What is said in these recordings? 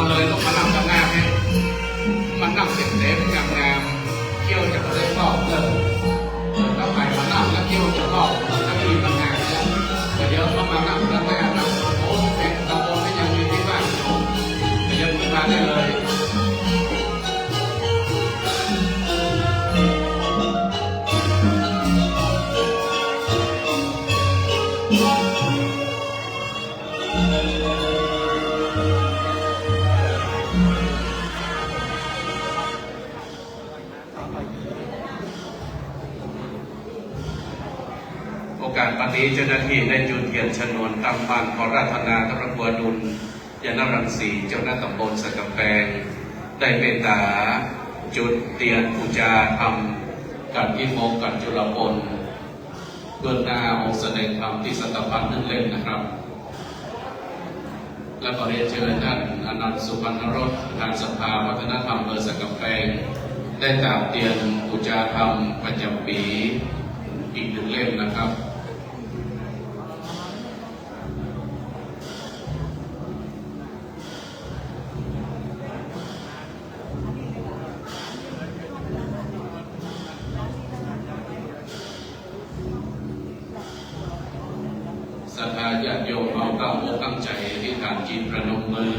เลยต้องมานั่งกันหน้าให้มันนั่งเสร็จเล็บงามเกี่ยวจะเล่นรอบเลยถ้าใครมานั่งแล้วเกี่ยวจะรอบถ้ามีปัญหาเดี๋ยวเขามานั่งกันหน้านั่งโอ้เป็นตะโกนไม่ยังมีที่บ้านเดี๋ยวขึ้นมาได้เลยโอกาสปฏิเจ้าหน้าที่ได้จุดเทียนชนวนตั้งมั่นขอราธนาพระบัวดุลยานรังสีเจ้าหน้าตำบลสักกำแพงได้เมตตาจุดเทียนบูชาธรรมกับพิโมกกับจุลพลเบื้องหน้าองค์แสดงธรรมที่สัตพันธ์นั่นเล่นนะครับและขอเรียนเชิญท่านอนันต์สุพรรณรสประธานสภาวัฒนธรรมอำเภอสักกำแพงได้ตามเทียนบูชาธรรมประจำปีอีกหนึ่งเล่มนะครับศรัทธาญาติโยมเอาตั้งอกตั้งใจที่ฐานจิตประนมมือ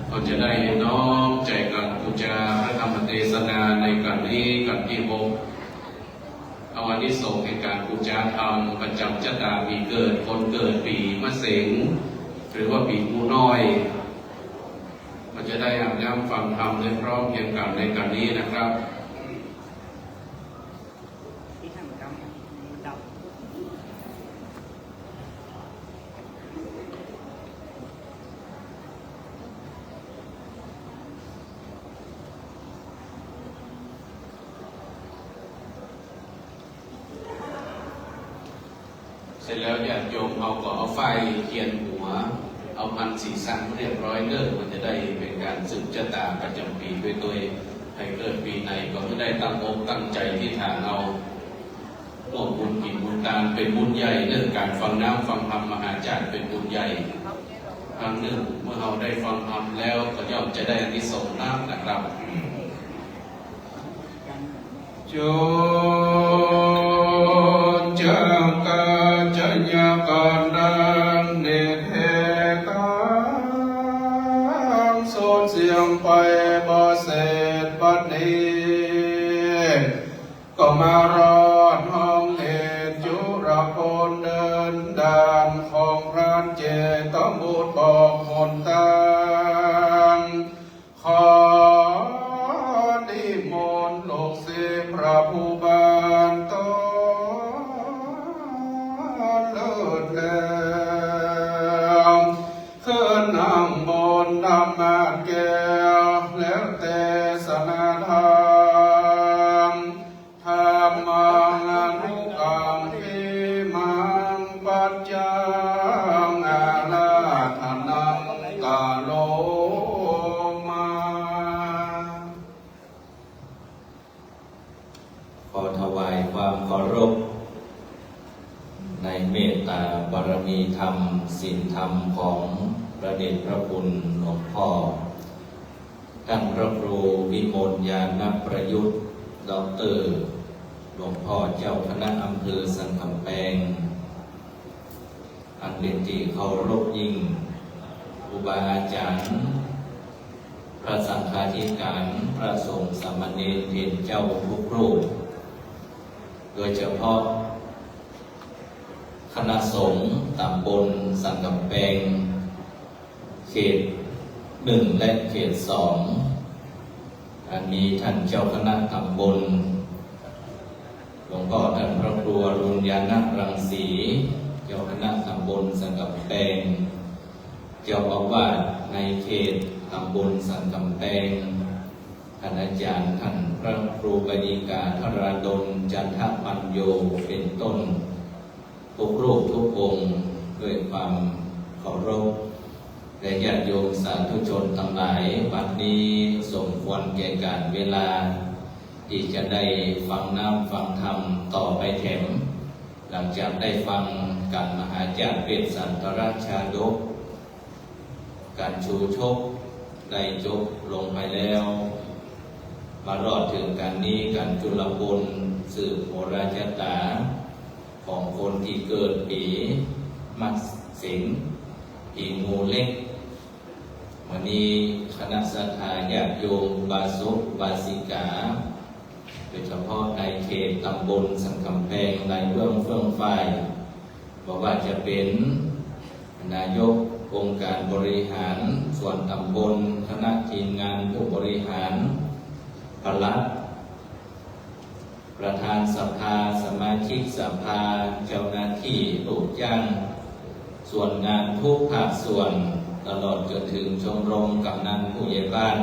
เขาจะได้น้อมใจกันบูชาพระธรรมเทศนาในการนี้กันที่6เอาอานิสงส์ในการบูชาธรรมประจำชะตาปีเกิดคนเกิดปีมะเสงหรือว่าปีงูน้อยมันจะได้อ่านย้ำฟังธรรมในพร้อมเพียงกันในการนี้นะครับเสร็จแล้วญาติโยมเอาก็เอาไฟเทียนหัวเอาพันสีสันเรียบร้อยเลิกมันจะได้เป็นการสืบชะตาประจำปีด้วยตัวให้เกิดปีไหนก็จะได้ตั้งอกตั้งใจที่ฐานเอาร่วมบุญกินบุญทานเป็นบุญใหญ่เรื่องการฟังน้ำฟังธรรมมหาจารย์เป็นบุญใหญ่ครั้งหนึ่งเมื่อเราได้ฟังธรรมแล้วก็ย่อมจะได้อานิสงส์น้ำนะครับโยจังกาจัญญาการดังเนเทกังโซนเสียงไปบ่เสร็จบัดนี้ก็มารอดห้องเหตุจุรพลเดินด่านของพระเจตบุตรบอกหนทางขอนิมนต์ลูกศิษย์พระผู้บานโตเลิศแล้วขึ้นนั่งบนธรรมะแก้วแล้วเทศนาธรรมธรรมังอนุกรรมพิมังปัจจังอาราธนังกาโลมาขอถวายความเคารพในเมตตาบารมีธรรมศีลธรรมของพระเดชพระคุณหลวงพ่อท่านพระครูวิมลญาณประยุทธ์ดอกเตอรหลวงพ่อเจ้าคณะอำเภอสันกำแพงอันเป็นที่เคารพยิ่งครูบาอาจารย์พระสังฆาธิการพระสงฆ์สามเณรเทศเจ้าทุกรูปโดยเฉพาะคณะสงฆ์ตำบลสันกำแพงเขต1และเขต2อันมีท่านเจ้าคณะตำบลหลวงพ่อท่านพระครูอรุณยานรังสีเจ้าคณะตำบลสันกำแพงเจ้าอาวาสในเขตตำบลสันกำแพงท่านอาจารย์ท่านพระครูบดีกาธราดลจันทปัญโยเป็นต้นทุกรูปทุกองค์ด้วยความเคารพและญาติโยมสาธุชนทั้งหลายบัดนี้สมควรแก่การเวลาที่จะได้ฟังน้ำฟังธรรมต่อไปแถมหลังจากได้ฟังการมหาจารย์เวสสันตรชาดกการชูชก ได้จบลงไปแล้วมารอดถึงการนี้การจุลปุลสืบโหราชะตาของคนที่เกิดปีมักสิงปีงูเล็กวันนี้คณะศรัทธาญาติโยมบาสุบาสิกาโดยเฉพาะในเขตตำบลสันกำแพงในเบื้องเฟื่องไฟบอกว่าจะเป็นนายกองค์การบริหารส่วนตำบลคณะทีมงานผู้บริหารปลัดประธานสภาสมาชิกสภาเจ้าหน้าที่ลูกจ้างส่วนงานทุกภาคส่วนตลอดจนถึงชมรมกำนันผู้ใหญ่บ้าน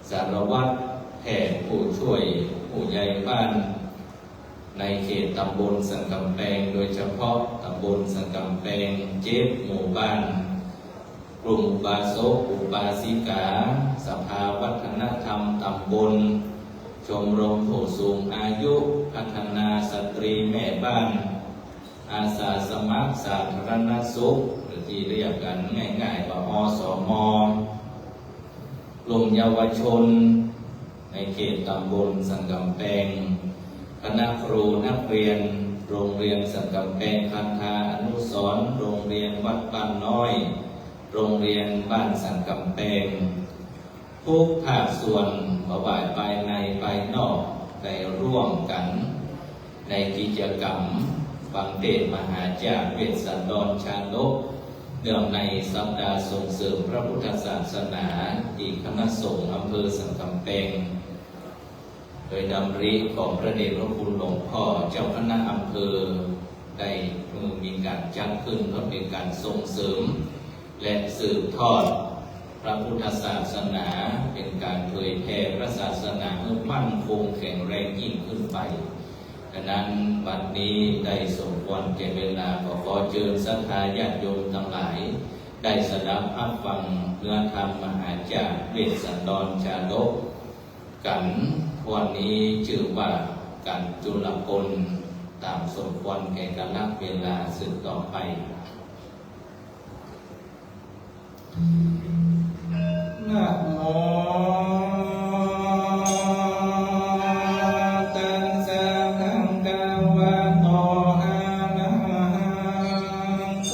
สารวัตรแพทย์ผู้ช่วยผู้ใหญ่บ้านในเขตตำบลสันกำแพงโดยเฉพาะตำบลสันกำแพง7 หมู่บ้านกลุ่มอุบาสกอุบาสิกาสภาวัฒนธรรมตำบลชมรมผู้สูงอายุพัฒนาสตรีแม่บ้านอาสาสมัครสาธารณสุขหรือที่เรียกกันง่ายๆว่าอสม.กลุ่มเยาวชนในเขตตำบลสันกำแพงคณะครูนักเรียนโรงเรียนสันกำแพงคันธาอนุสรณ์โรงเรียนวัดบ้านน้อยโรงเรียนบ้านสันกำแพงทุกภาคส่วนบ่ว่าภายในภายนอกได้ร่วมกันในกิจกรรมฟังเทศน์มหาจารย์เวสสันดรชาลกเนื่องในสัปดาห์ส่งเสริมพระพุทธศาสนาที่คณะสงฆ์อำเภอสันกำแพงโดยดำริของพระเดชพระคุณหลวงพ่อเจ้าคณะอำเภอได้มีการจัดขึ้นเพื่อเป็นการส่งเสริมและสืบทอดพระพุทธศาสนาเป็นการเผยแผ่พระศาสนาให้มั่นคงแข็งแรงยิ่งขึ้นไปดังนั้นบัดนี้ได้สมควรแก่เวลาขอเชิญศรัทธาญาติโยมทั้งหลายได้สดับรับฟังเนื้อธรรมมหาจารย์เวสสันดรชาลกกันวันนี้ชื่อว่าการจุลปนตามสมควรแก่กาลเวลาสืบต่อไปนะโมตัสสะภะคะวะโตอะระหะโต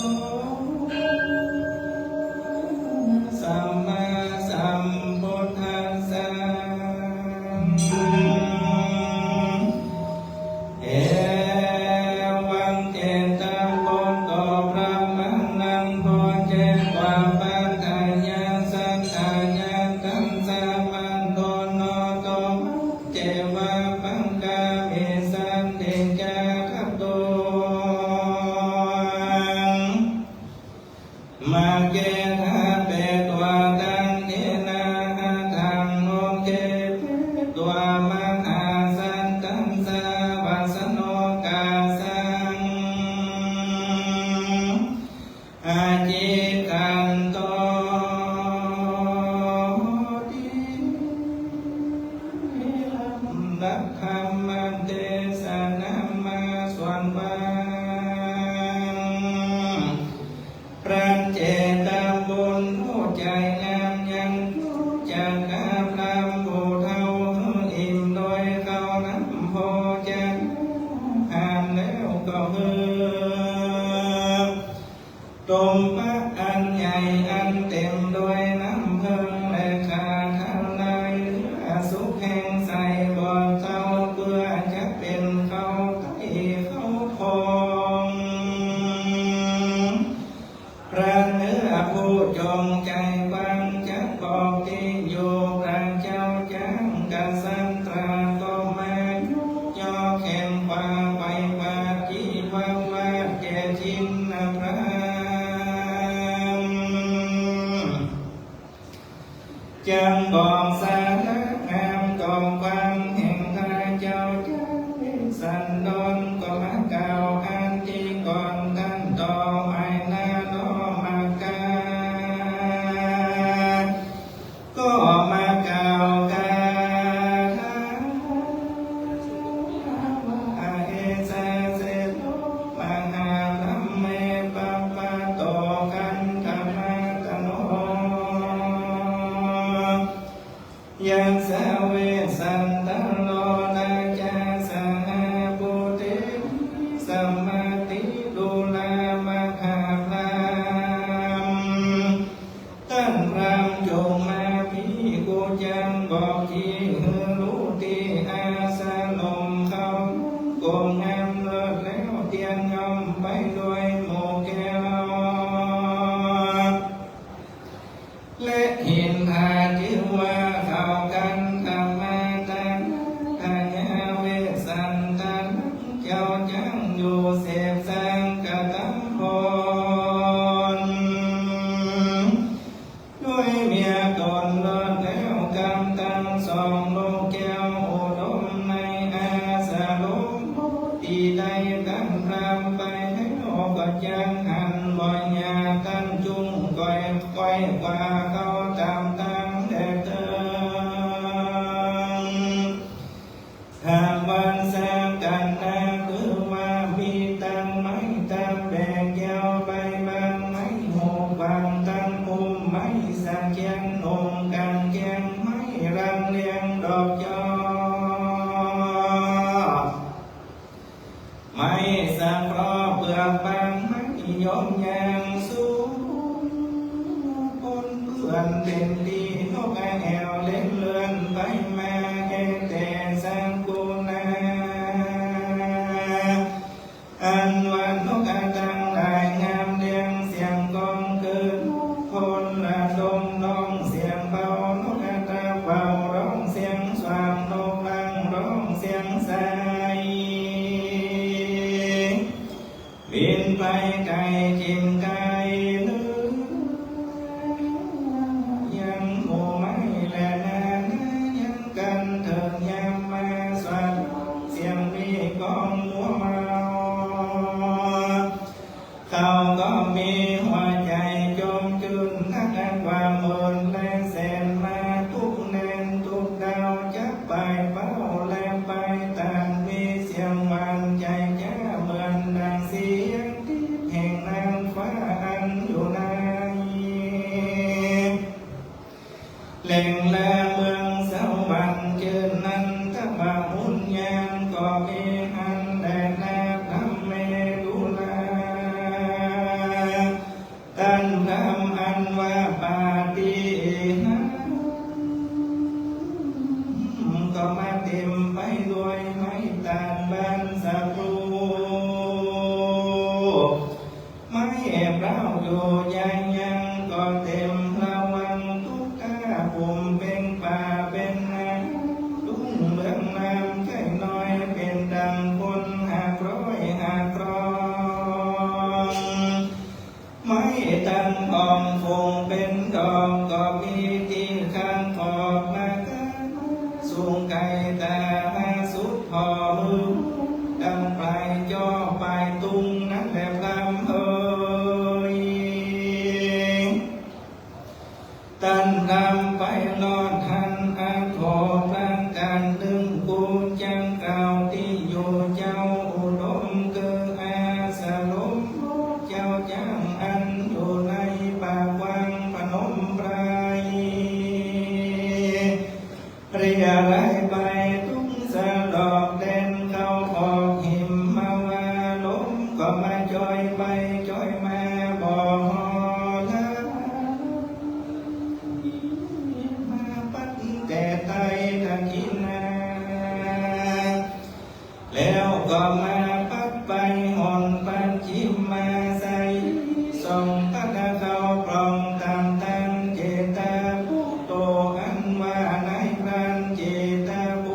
สัมมาสัมพุทธัสสะเอวังเจตาโกโตพระมังนังโพเจวะปัฏฐายาสัทธายาตัมสะมันโตโนโตเจวะปังกาเมสันเดจาคัตโตมาเกธาเปตัวตังเนนาทังโนเกเปตัวมังอาสันตัมสะวัสโนกาสังอาจิคันโตติรักขมันเตสนามาสวนบางพระเจตบุญผู้ใจงามยังรู้จักกาพรำผู้เท่าอิ่มโดยเขาน้ำโพจักอ่านแล้วก็เฮือตมพระอันใหญ่อันเต็มด้วยน้ำเพิงและขาข้างในเหลือสุขแห่งใสบ่เท่าเพื่อจะเป็นเขาไก่เขาพองพระเนื้อผู้จงใจฟังจักบอกที่อยู่พระเจ้าจังกษัตราก็มายุย่อแข่งฟ้าไปวาจีวังวาแก่ชินพระจังบอกสารงามกองความแห่งพระเจ้าจังสันดรก็มาเก่าอันที่ก่อนท่านต่อไปนาโนมากาก็มาเก่ากาอาเอเซเสโลมาหาลัมเมปะปะโตกันธรรมะตโน ยัสสะเวสันตโลนาจาสหปุเตสัมมาติดุลามะขามตั้งรำจงมาพี่กูจังบอกที่ฮือรู้ที่อาสาลมเขาโกงงามเลิศแล้วเตียนงอมไปด้วยโมแก้วและเห็นหาจิวว่าเข้ากันธรรมาตังทายาเวสันตันเจ้าจังอยู่เสพสังกตัมโพด้วยเมียตนเลิศแล้วกำตั้งสองโลกแก้วอุดมในอาสาลมที่ได้กันรำไปแล้วก็ยังหันบ่อยยาตั้งจุงก้อยกว่าเขาตามตั้งแต่เติงหากวันแสงกันนาคือว่ามีตั้งไม้ตั้งแบกแก้วใบบางไม้หกบางตั้งมุมไม้สังเกียงองค์กันเกียงไม้รังเลียงดอกจอไม้สังรอเปลือกบางไม้ยอมยางสูงบนเพื่อนเป็นดีนกแอวเล่นเลื่อนไปมาแห่แต่สังกุนาอันวันนกตั้งหลายงามเลี้ยงเสียงกองเกินคนละดมร้องเสียงเบานกตาเบาร้องเสียงสว่างนกลังร้องเสียงใสบินไปไกลจิ้มไกลนึกยังโมไม่และนายังกันเถิดยามมาสวัสดเสียงมีกองมัวเมาเขาก็มีหัวใจจมจุนนักความเมินแรงแสนมาทุกแนนทุกดาวจับไปเป้าแลมไปต่างมีเสียงมันใจจ้าเหมือนดังเสียงที่แห่งนางฟ้าอันอยู่ในแหล่งและเมืองสวรรค์เจอนั้นถ้าบามุนยางก็มีอันแดดนาทำเมรุลาตั้นรำอันว่าปาฏิหาริย์ก็มาเต็มไปด้วยไม้ตาลบานสับรูไม้แอบเล่าอยู่ยังก็เต็มระวังทุกข้าผมเป็นป่าเป็นนาตุ้งเมืองน้ำแค่น้อยเป็นดังคนหากร้อยหากรองไม้ตันกองคงเป็นดอกก็มีที่ข้างขอบมากันสูงไกลตามาสุดพอมือดังปลายจอปลายตุงนั้นแบบลำตันรำไปนอนทันอันโผร่างการดึงกูจังเก่าที่อยู่เจ้าอุดมคืออาสาลมเจ้าจังอันอยู่ในป่าวังพนมไพรเรียไรไปทุ่งสะดอกแดนเขาออกหิมมาว่าลมก็มาจอยไปจอยมาบ่ละมาปัดแต่ไตทางกินนาแล้วก็มาปัดไปหอนปัดชิมมาใส่ส่งพัดเข้ากล่องตามตั้งเจตาผู้โตอันว่านายพรานเจตาผู้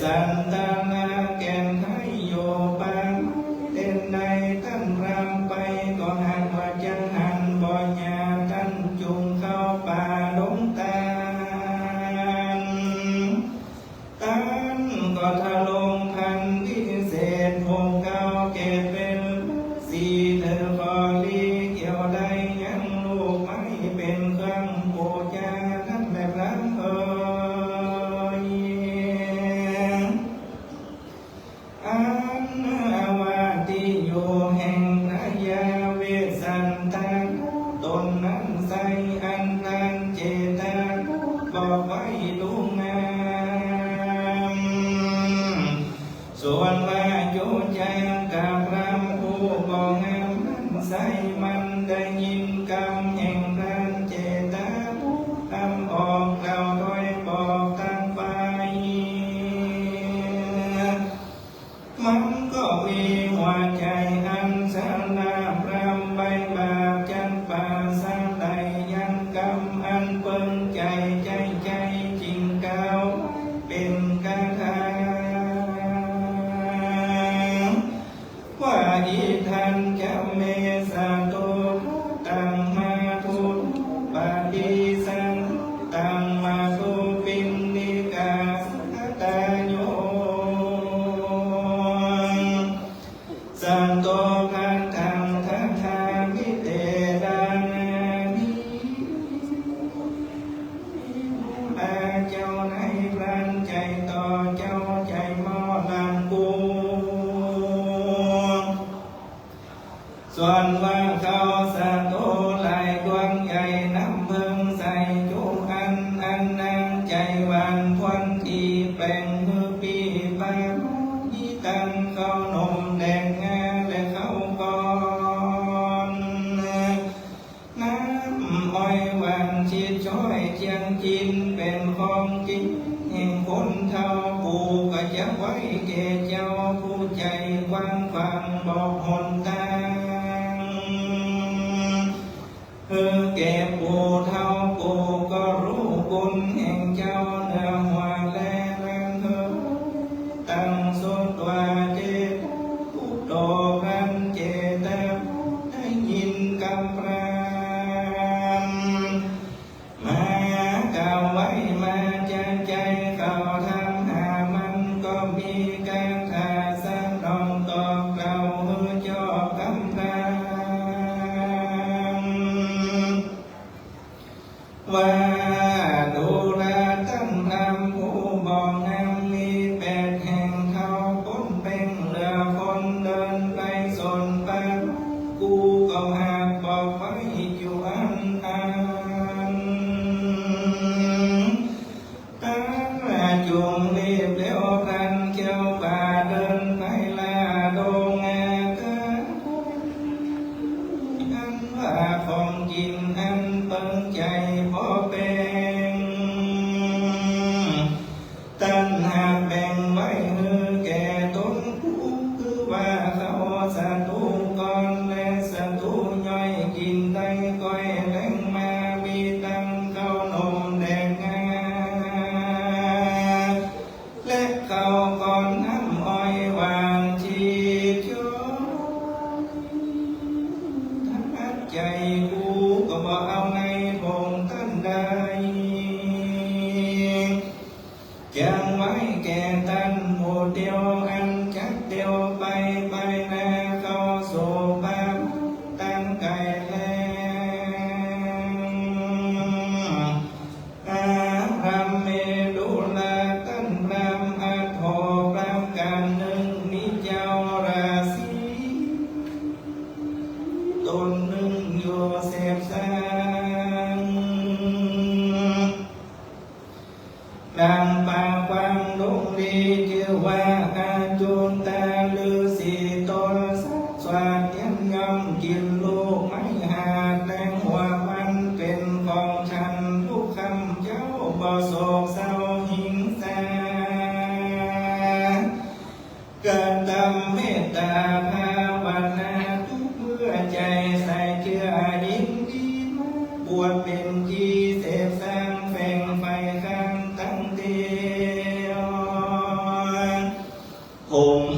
สันตนาแก่นให้โยปางเด่นในท่านรำไปก็หันว่าจังหันบ่ญาท่านจุงเข้าป่าดงตาลตันก็ทะลงพันที่เศษพงเก้าเกศเป็นสีเธอพอลีเกี่ยวได้ยังลูกไม่เป็นเครื่องบูชาท่านแบบรังเอ่ยอันอาวาติโยแห่งพระยาเวสสันตาตนนั้นใส่อันตันเจตาบอกไว้ลุงงามส่วนว่าโยใจกับรำผู้บอกงามนั้นใส่มันได้ยินคำแห่งพระเจตาทำออกเล่าโดยบอกตั้งไปมันก็มีหัวใจอันสนาพรำใบบาปจันป่าสาใดยังกรรมอันเปิ้งใจใจจริงเก่าเป็นกาถาว่าอีทันจะเมสาโตตังมาทุตปาดิสังตังมาทุปินนิกาสัตโยสันโตพันธังทัทาวิเตรานานิอาเจ้าในพลันใจต่อเจ้าใจมอลังกูส่วนว่าเขาสะโตหลายดวงใหญ่น้ำเพิ่งใส่จุอันนางใจหวานควันที่แปลงมือปีบาอีตันเข้านมแดงงาและเข้าก่อนน้ำอ้อยหวานชิดช้อยเชียงจินเป็นของจริงแห่งคนเท่าปูก็จะไว้แก่เจ้าผู้ใจกว้างฟังบอกหนทางแก่ปู่เท่าปู่ก็รู้กุลแห่งเจ้าเนื้อหัวแลแรงเธอตั้งสุดว่าเจตพุทโธพันเจตได้ยินกำพรามมาเก่าไว้มาใจเขาทำหามันก็มีการทาสะนองตอกเกล่าเฮือจอบกำพรามว่าดูแลตั้งรำผู้บอกงามมีแปดแห่งเขาพ้นเป็นเรือคนเดินไปสนไปกูก็หากบอกไว้อยู่อันจุงรีบเลี้ยวพันเกี่ยวป่าเดินไปลาโดงอาตาอันว่าของกินอันเปิ้งใจพอเป็นตั้งหากแบ่งไว้มือแก่ตนผู้คือว่าเขาศัตรูก่อนและศัตรูย่อยกินได้ก้อยแหลงมามีตั้งเข้านมแดงงาและเขาก่อนน้ำอ้อยหวานชีดโยทัดใจกูก็บ่เอาในพงท่านใดจังไว้แก่ตันหมู่เดียวอันจักเดียวไปนาเข้าสู่บ้านตั้งไก่แล้วรำเมดุลาตั้นรำอาโทรำการหนึ่งนิเจ้าราศีตนหนึ่งโยเสพสางดังปากฟังดงดีชื่อว่าอาจุนตาลือสีตนสวัสดิ์ยังยอมกินลูกไม้หาดแดงหัวมันเป็นของฉันทุกคำเจ้าบ่โศกเศร้าหิงสาเกิดดำเมตตาภาวนาทุกเมื่อใจใส่เชื่อยินดีบวชเป็นจีเสพสร้างแฝงไฟข้างตั้งเดียว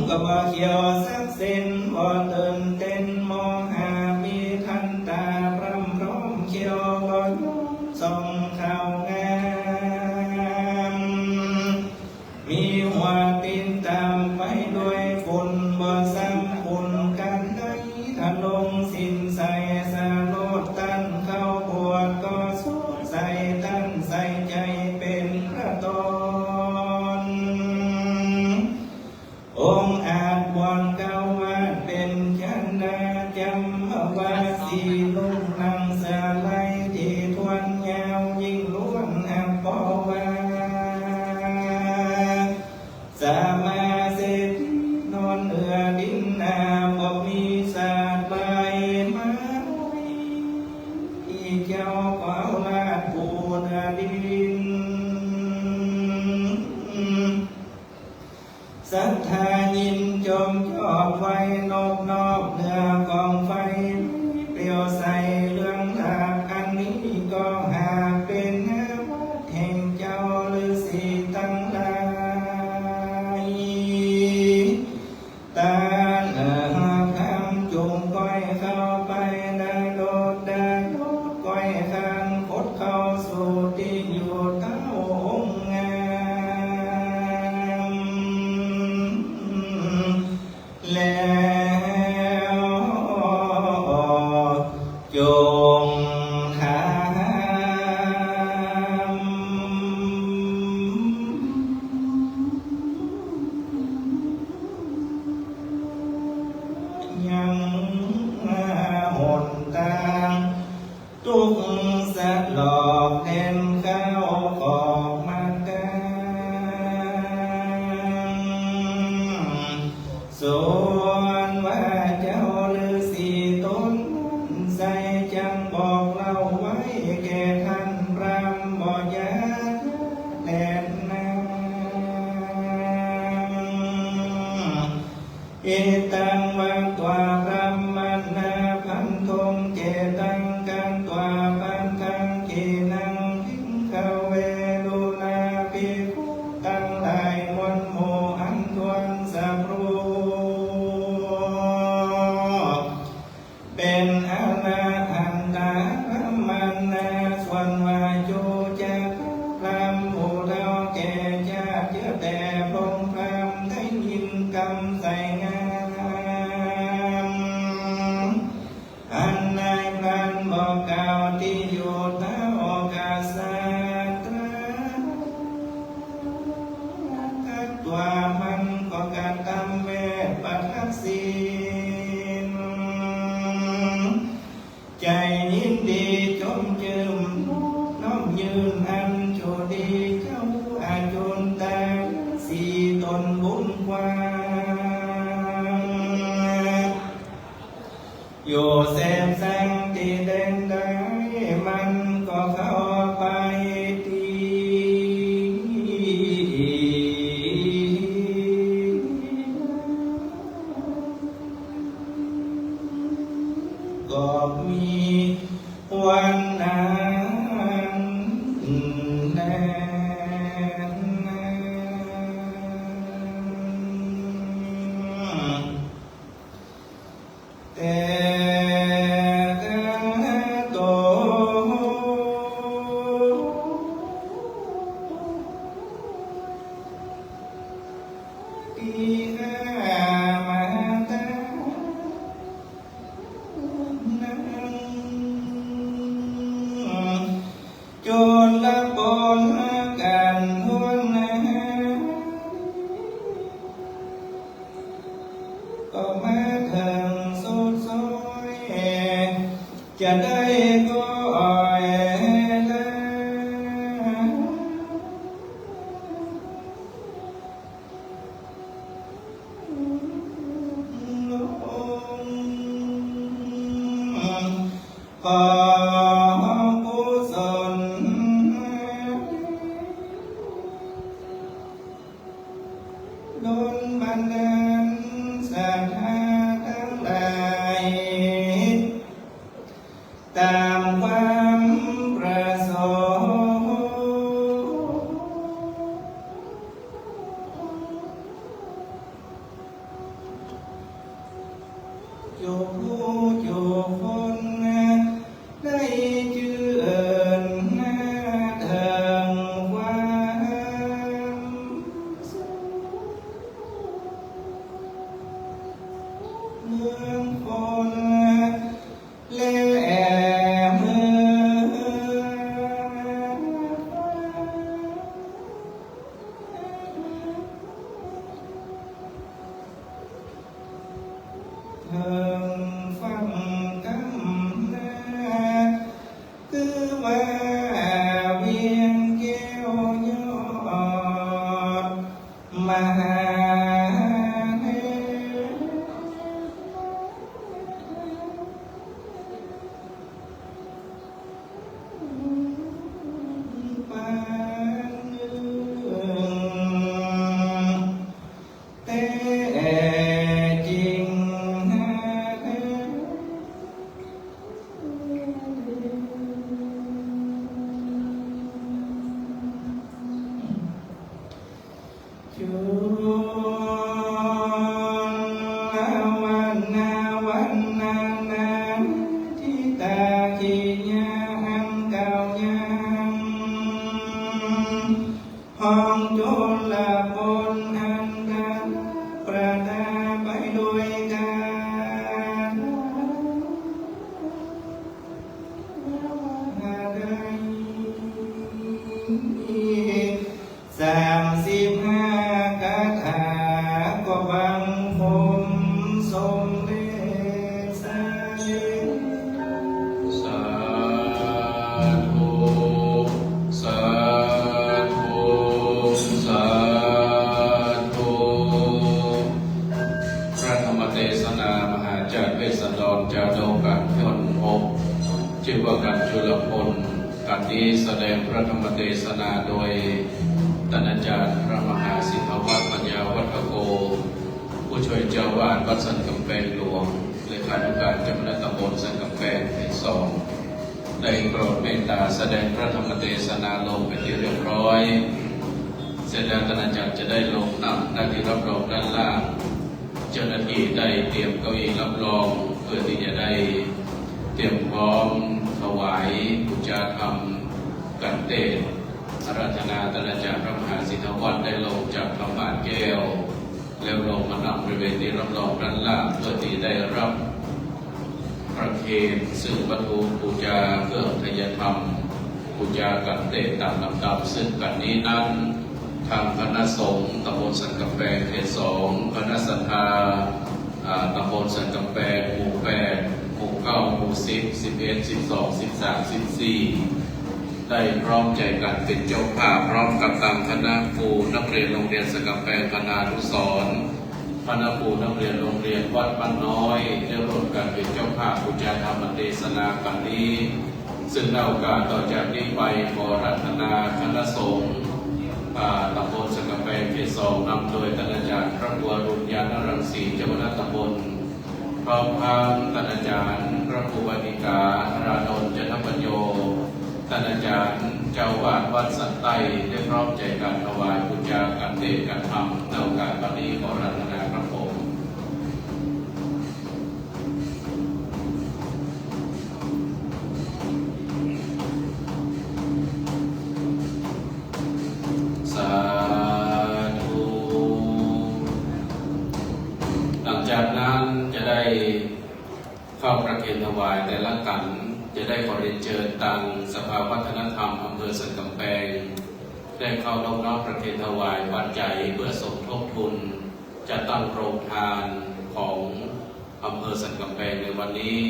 ก็บ่เขียวสักเส้นบ่ตื่นเต้นมองหามีทันตารำร้องเขียวบ่ยุ่งส่องข่าวงามมีหัวปีนตามไปด้วยฝุ่นบ่ซ้ำฝุ่นกันได้ถ้าลงสิ้นใส่สาโลดตั้นเข้าปวดก็สู้ใส่ตั้นใส่ใจเป็นพระตนองค์อาจบวนเก่ามาเป็นชันนาจำเอาว่าสีลุงนั่งสาไลที่ทวนยาวยิ่งล้วนหักปอว่าสามาเสดนอนเอือดินนาบ่มีสาดใบไม้ที่เจ้าเฝ้าลาดปูเนื้อดินศรัทธายินจมจอบไว้นอบนอบเนื้อกองไฟเปลี่ยวใสเรื่องหากอันนี้ก็หากเป็นเนื้อวัดแห่งเจ้าฤาษีตั้งหลายตาหน้าคำจุงก้อยเข้าไปได้โดดได้โดดก้อยข้างคดเข้าสู่ที่อยู่เท้าองค์งามแล้วจงทำยังหนทางทุกสะหลอกเด่นเข้าออกมากลางส่วนว่าเจ้าฤาษีตนใส่จังบอกเล่าไว้แก่ท่านพรำบ่ยากแดนนาเอตังวังตัวพรำมันนาพันธงเจตังกันตัวปันทังกีนังหิงขเวลุนาภิกขุตั้งหลายมวลโมอันทวนสัพรูเป็นอนาหันตาพระมันนาส่วนวาจูจักพรำผู้เท่าแก่ชาติเยอะแต่พงพรำได้ยินกำใส่งามอันนายพลันบอกกล่าวที่อยู่เท้าโอกาสาตรากัดตัวมันก็การทำเวทปัทศีลใจยินดีชมชื่มน้อมยืนอันโชดีเจ้าอาจุนตาสีตนบุญกว้างอยู่แสบแสงที่เด่นได้มันก็เข้าไปทีก็มีวันนั้นแน่แต่โตที่มาตาจนละบนกันหัวหน้าก็มาถึงสุดซอยจะได้ก็อ่อยละขอกุศลดลบันดาลศรัทธาทั้งหลายตามความประสงค์ อยู่ผู้อยู่คนได้จื่อหน้าเถิงความสุขเมืองคนและเมืองเถิงฟังกำนาคือว่าเวียงแก้วยอดมหาปานเมืองแต่จริงจุวันนาวันนานาที่ตาขียามเก่ายามห้องโจรละบนอันกันประดาไปด้วยกัน35คาถาก็บังผมทรงเดชะสาธุสาธุสาธุพระธรรมเทศนามหาจารย์เวสสันดรจาโดกันยนต์ภพชื่อว่ากันจุลพลกันนี้แสดงพระธรรมเทศนาโดยท่านอาจารย์พระมหาสิทธวัฒน์ปัญญาวัฒโกผู้ช่วยเจ้าวาดวัดสันกำแพงหลวงเลขานุการเจ้าคณะตำบลสันกำแพงเขต 2ได้โปรดเมตตาแสดงพระธรรมเทศนาลงเป็นที่เรียบร้อยเสร็จแล้วท่านอาจารย์จะได้ลงนำหน้าที่รับรองด้านล่างเจ้าหน้าที่ได้เตรียมเก้าอี้รับรองเพื่อที่จะได้เตรียมพร้อมถวายบูชาธรรมกันเตศอาราธนาท่านอาจารย์พระมหาสิทธวัฒน์ได้ลงจากพระบาทแก้วแล้วลงมานำบริเวณที่รับรองด้านล่างเพื่อที่ได้รับประเคนซึ่งวัตถุบูชาเครื่องทยธรรมบูชากันเตศตามลำดับซึ่งกันนี้นั้นทางคณะสงฆ์ตำบลสันกำแพงเขต 2คณะศรัทธาตำบลสันกำแพงหมู่ 8 หมู่ 9 หมู่ 10 11 12 13 14ได้พร้อมใจกันเป็นเจ้าภาพพร้อมกับตามคณะครูนักเรียนโรงเรียนสันกำแพงคณะอนุสรณ์คณะครูนักเรียนโรงเรียนวัดบ้านน้อยได้ร่วมกันเป็นเจ้าภาพบูชาธรรมเทศนากันนี้ซึ่งในโอกาสต่อจากนี้ไปขอรัตนาคณะสงฆ์ตำบลสันกำแพงเขต 2นำโดยท่านอาจารย์พระบัวรุญญาณรังสีเจ้าคณะตำบลพร้อมทั้งท่านอาจารย์พระครูบานิกาธราดลจันทปัญโยท่านอาจารย์เจ้าวาดวัดสันไตได้พร้อมใจกันถวายบูชากันเทศกันธรรมในโอกาสวันนี้ขอรัตนาพระพรสาธุหลังจากนั้นจะได้เข้าประเคนถวายแต่ละกันจะได้ขอเรียนเชิญทางสภาวัฒนธรรมอำเภอสันกำแพงได้เข้าน้อมประเคนถวายปัจจัยเพื่อสมทบทุนจะตั้งโรงทานของอำเภอสันกำแพงในวันนี้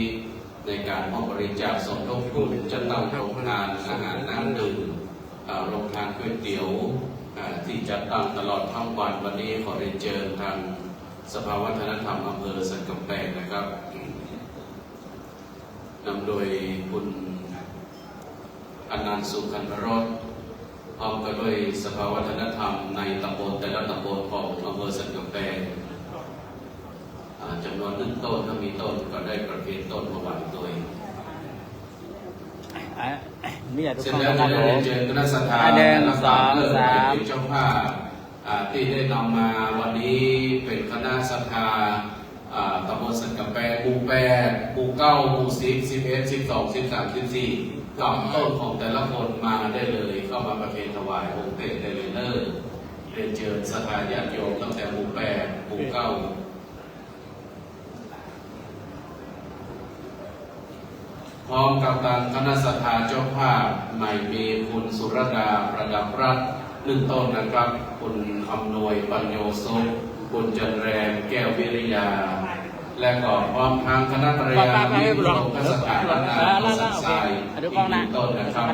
ในการมอบบริจาคสมทบทุนจะตั้งโรงทานอาหารน้ำดื่มโรงทานก๋วยเตี๋ยวที่จะตั้งตลอดทั้งวันวันนี้ขอเรียนเชิญทางสภาวัฒนธรรมอำเภอสันกำแพงนะครับนำโดยคุณอนันต์สุขันธรสพร้อมกันด้วยสภาวัฒนธรรมในตำบลแต่ละตำบลของอำเภอสันกำแพงจำนวน1 ต้นถ้ามีต้นก็ได้ประเคนต้นมาไหว้โดยเสร็จแล้วจะได้เชิญคณะศรัทธาและสามเริ่มเป็นเจ้าภาพที่ได้นำมาวันนี้เป็นคณะศรัทธา ตำบลสันกำแพงหมู่8หมู่9หมู่10 11 12 13 14กำต้นของแต่ละคนมาได้เลยเข้ามาประเคนถวายองค์เต็ได้เลยเรียนเชิญสถานญาติโยมตั้งแต่หมู่8หมู่9พร้อมกับทางคณะสัตยาเจ้าภาพใหม่มีคุณสุรดาประดับรัตน์1 ต้นนะครับคุณอำนวยปัญโยสุขคุณจันแรมแก้ววิริยาและก็พร้อมทางคณะภรรยาที่รวมกษัตริย์และนางสันทรายอีก1 ต้นนะครับ1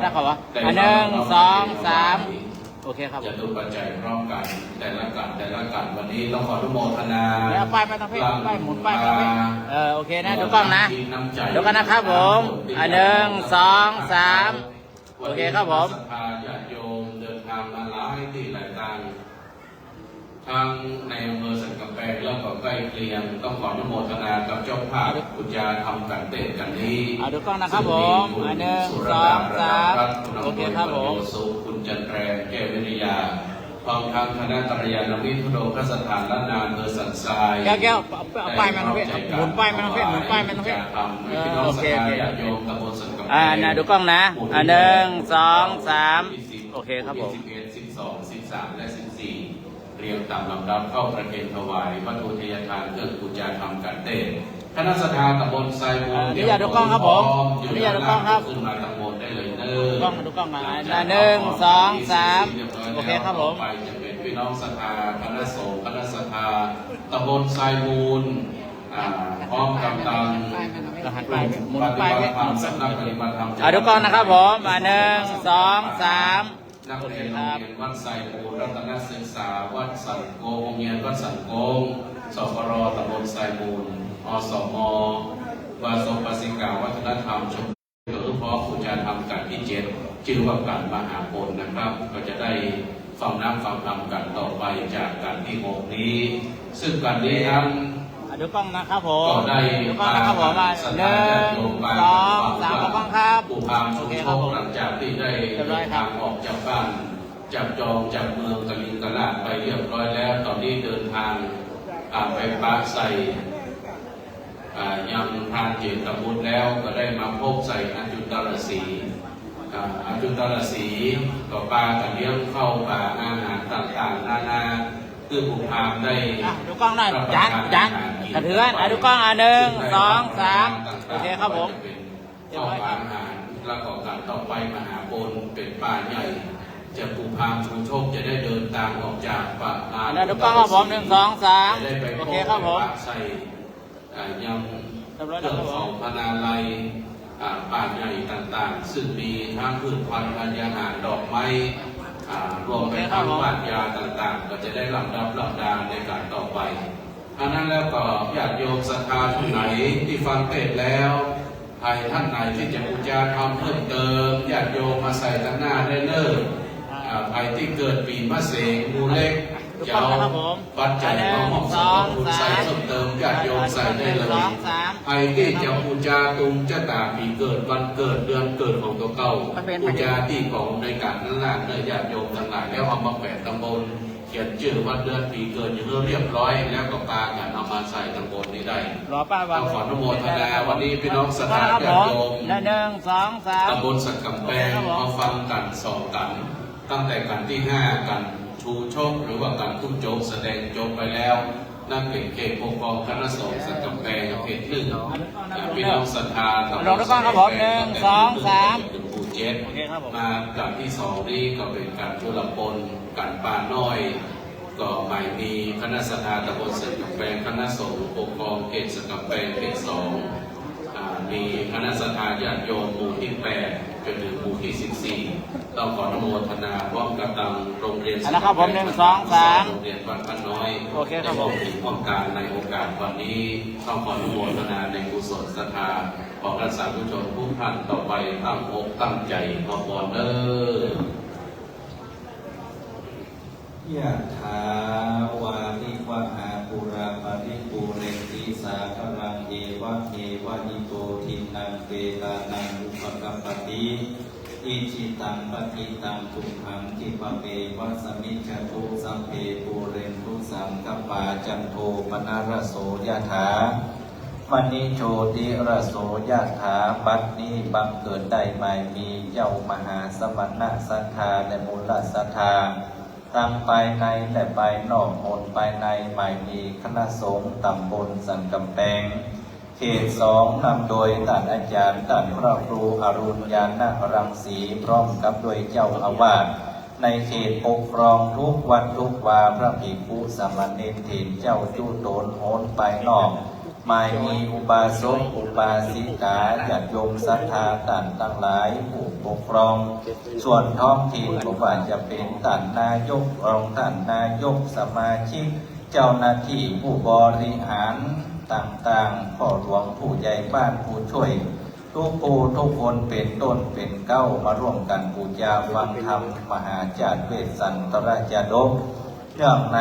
2 3โอเคครับจะดูปัจจัยพร้อมกันแต่ละกันวันนี้ต้องขออนุโมทนา แล้วป้ายไปทางเพศป้ายหมุนป้ายไปทางเพศโอเคนะดูกล้องนะดูกันนะครับผม1 2 3โอเคครับผมศรัทธาญาติโยมเดินทางมาหลายที่หลายทางทั้งในอำเภอสันกำแพงแล้วก็ใกล้เคียงต้องขออนุโมทนากับเจ้าภาพกุญญาทำกันเตะกันนี้ดูกล้องนะครับผม1 2 3โอเคครับผมคุณจันแรมแก้ววิริยาพร้อมทางคณะกัลยาณมิตรทุดงคสถานละนานอำเภอสันทรายแก้วเอาป้ายมาทางเพศหมุนป้ายมาทางเพศหมุนป้ายมาทางเพศโอเคโยมตำบลสันกำแพงดูกล้องนะ1 2 3โอเคครับผม11 12 13และ14เรียงตามลำดับเข้าประเคนถวายวัตถุทยทานเครื่องบูชาธรรมกันเต้คณะสัตยาตำบลไซบูนนี่อย่าดูกล้องครับผมนี่อย่าดูกล้องครับขึ้นมาตำบลได้เลยกล้องดูกล้องนะ1 2 3โอเคครับผมไปจะเป็นพี่น้องสัตยาคณะสงฆ์คณะสัตยาตำบลไซบูนพร้อมกับทางหมุนป้ายไปทำสำนักปฏิบัติธรรมดูกล้องนะครับผม1 2 3นักเรียนโรงเรียนวัดไซบูนรัตนศึกษาวัดสันโกโรงเรียนวัดสันโกสปรตำบลไซบูนอสมวาสปศิกาวัฒนธรรมชมรมเพาะบูชาธรรมกันที่7ชื่อว่าการมหาผลนะครับก็จะได้ฟังน้ำฟังธรรมกันต่อไปจากการที่6นี้ซึ่งการนี้นั้นดูกล้องนะครับผมก็ได้ดูกล้องนะครับผม1 2 3กล้องครับผู้พามชุมชนหลังจากที่ได้เดินทางออกจากบ้านจับจองจากเมืองกลิงกลาดไปเรียบร้อยแล้วตอนนี้เดินทางไปปะใส่ยังทานเจตบุญแล้วก็ได้มาพบใส่อจุตรศรีก็ปลากันเลี้ยงเข้าป่าอาหารต่างๆนานาคือผู้พามได้ดูกล้องหน่อยจังกระเทือนดูกล้อง1 2 3โอเคครับผมเข้าป่าอาหารแล้วก็การต่อไปมหาโพนเป็นป่าใหญ่จะผู้พามชูโชคจะได้เดินตามออกจากป่าดูกล้องครับผม1 2 3โอเคครับผมใส่ยังเครื่องของพนาลัยป่าใหญ่ต่างๆซึ่งมีทั้งพืชพันธุ์ธัญญาหารดอกไม้รวมไปทั้งบาดยาต่างๆก็จะได้ลำดับลำดาในการต่อไปอันนั้นแล้วก็ญาติโยมศรัทธาท่านไหนที่ฟังเทศน์แล้วใครท่านไหนที่จะบูชาธรรมเพิ่มเติมญาติโยมมาใส่ตั้งหน้าได้เลยใครที่เกิดปีมะเสงงูเล็กจะเอาปัจจัยมาหมอบสมทบใส่เพิ่มเติมญาติโยมใส่ได้เลยใครที่จะบูชาตุงเจ้าตาปีเกิดวันเกิดเดือนเกิดของตัวเก่าบูชาที่ของในการนั่นแหละเนื้อญาติโยมทั้งหลายแล้วเอามาแปะตำบลเขียนชื่อวันเดือนปีเกิดอย่างเรียบร้อยแล้วก็ปากันเอามาใส่ตำบลนี้ได้ต้องขออนุโมทนาวันนี้พี่น้องศรัทธาญาติโยม1 2 3ตำบลสันกำแพงมาฟังกัน2 กันตั้งแต่กันที่5กันชูโชคหรือว่าการทุ่มโจกแสดงโจกไปแล้วนั่นเป็นเขตปกครองคณะสงฆ์สันกำแพงเขต1พี่น้องศรัทธาตำบลสันกำแพง1 2 3ถึงผู้7มากันที่2นี้ก็เป็นการทุรพลกันป่าน้อยก็หมายมีคณะสัทธาตำบลสันกำแพงคณะสงฆ์ปกครองเขตสันกำแพงเขต2มีคณะสัทธาญาติโยมหมู่ที่8จนถึงหมู่ที่14ต้องขออนุโมทนาพร้อมกับทางโรงเรียนนะครับผม1 2 3โรงเรียนวัดพระน้อยโอเคครับผมถึงองค์การในโอกาสวันนี้ต้องขออนุโมทนาในกุศลศรัทธาของพระสาธุชนผู้ท่านต่อไปตั้งอกตั้งใจขอพรเด้อยะถาวาริวหาปุราปาริปูเรนติสาคลังเอวะเทวะนิโตทินังเปตานังอุปกัปปติอิจิตังปฏิตังตุมหังทิปเปวัสมิจฉตุสัพเพปูเรนตุสังกัป มาจันโทปนารโสยถามณิโชติระโสยถาปัตนี้บังเกิดได้ใหม่มีเจ้ามหาสมณะศรัทธาและมูลศรัทธาตั้งภายในและภายนอกหนภายในใหม่มีคณะสงฆ์ตำบลสันกำแพงเขต2นำโดยท่านอาจารย์ท่านพระครูอรุณญาณรังสีพร้อมกับโดยเจ้าอาวาสในเขตปกครองทุกวันทุกวาพระภิกษุสามเณรเถรเจ้าจุโตนโหนไปนอกหมายมีอุบาสกอุบาสิกาญาติโยมศรัทธาท่านทั้งหลายผู้ปกครองส่วนท้องถิ่นบ่ว่าจะเป็นท่านนายกรองท่านนายกสมาชิกเจ้าหน้าที่ผู้บริหารต่างๆพ่อหลวงผู้ใหญ่บ้านผู้ช่วยทุกผู้ทุกคนเป็นต้นเป็นเก้ามาร่วมกันบูชาฟังธรรมมหาจารย์เวสสันตรจาดกเรื่องใน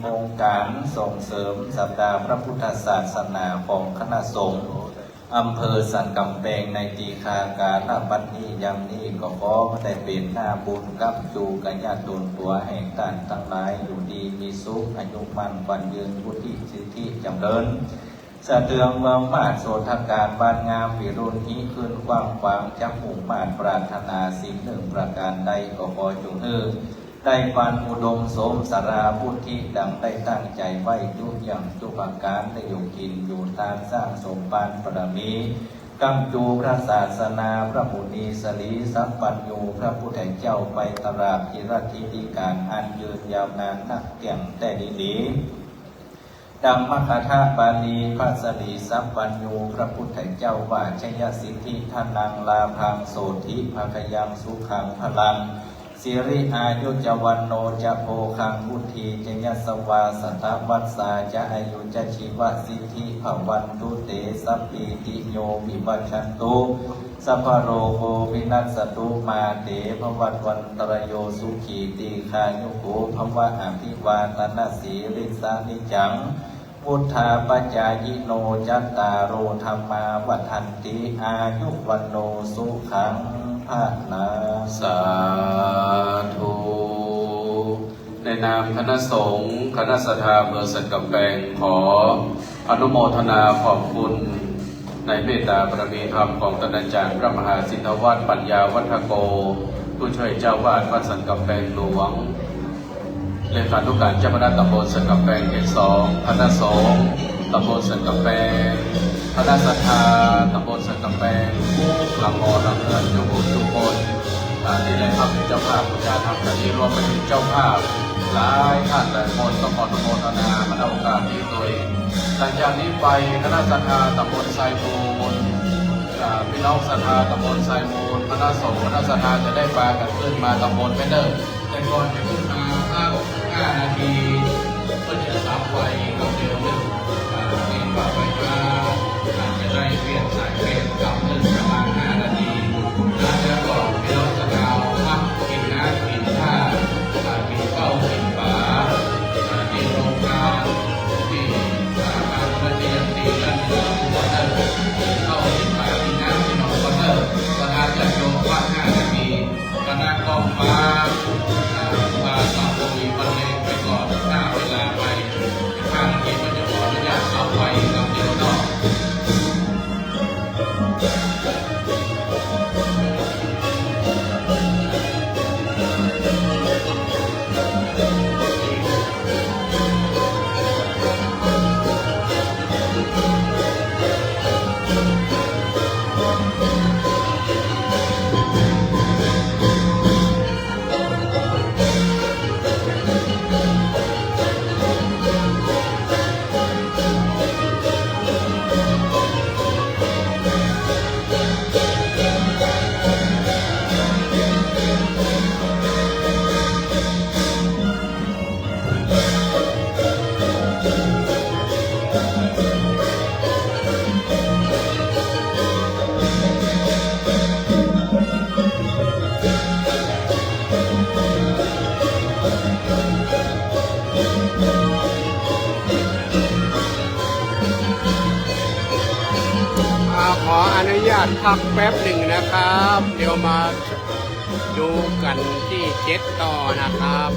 องค์การส่งเสริมสัปดาห์พระพุทธศาสนาของคณะสงฆ์อำเภอสันกำแพงในตีคาการบัดนี้ยังนี้ก็ขอได้เป็นหน้าบุญกับจูกัญญาตุนตัวแห่งท่านทั้งหลายอยู่ดีมีสุขอายุมั่นขวัญยืนพุทธิสิทธิจำเริญสะเทืองเมืองมาศโสธการบานงามวิรุณหิขึ้นกว้างขวางจักมุ่งมาศปรารถนาสิ่งหนึ่งประการใดก็ขอจงได้ปันอุดมสมสาราพุทธิดังได้ตั้งใจไว้ทุกอย่างทุกประการได้อยู่กินอยู่ตามสร้างสมปานบารมีกำจูพระศาสนาพระมุนีสลีสัพพัญญูพระพุทธเจ้าไปตราบที่รัติติการอันยืนยาวนานนักแก่งแต่ดีนี้ดังมคธาบาลีพระสลีสัพพัญญูพระพุทธเจ้าว่าชยสิทธิทานังลาภังโสธิภคยังสุขังพลังสิริอายุจวันโนจะโพคังพุทธีจยสวาสตวัสสาจะอายุจะชีวสิทธิภวันตุเตสัพพิติโยวิวัชชันตุสัพพโรโควินัสสตุมาเตภวัตวันตรโยสุขีติคายุโกภวะอภิวาทนาสีริสานิจังพุทธาปัจจายิโนจัตตารโรธรรมาวัฏันติอายุวันโนสุขังภาลังสาธุในนามคณะสงฆ์คณะสัทธาอำเภอสันกำแพงขออนุโมทนาขอบคุณในเมตตาบารมีธรรมของท่านอาจารย์พระมหาสิทธวัฒน์ปัญญาวัฒโกผู้ช่วยเจ้าวาดวัดสันกำแพงหลวงเลขานุการเจ้าคณะตำบลสันกำแพงเขต2คณะสงฆ์ตำบลสันกำแพงคณะศรัทธาตำบลสันกำแพงลำมอลำเงินทุกคนที่ได้ทำเป็นเจ้าภาพบูชาธรรมกันนี้รวมไปถึงเจ้าภาพหลายท่านหลายคนต้องขออนุโมทนามาในโอกาสนี้โดยหลังจากนี้ไปคณะศรัทธาตำบลไซมูลพี่น้องศรัทธาตำบลไซมูลคณะสงฆ์คณะศรัทธาจะได้พากันขึ้นมาตำบลเป็นเดิมแต่ก่อนจะขึ้นมา5 นาทีเพื่อจะสับไฟกับเดียวหนึ่งเห็นว่าไฟฟ้าจะได้เปลี่ยนสายเปลี่ยนกับหนึ่งประมาณ5 นาทีแล้วก็พี่น้องศรัทธาพักกินน้ำกินท่ากินข้าวกินปลาที่โรงงานที่การปฏิบัติดีและที่เราควรจะเข้ากินปลากินน้ำที่เราควรจะศรัทธาจะโยกว่า5 นาทีคณะกองฟ้าต่อไปวันเลงไปก่อนหน้าเวลาไป5 นาทีมันจะขออนุญาตเอาไว้กับเดียวนอกขออนุญาตพักแป๊บหนึ่งนะครับ เดี๋ยวมาดูกันที่7 ต่อนะครับ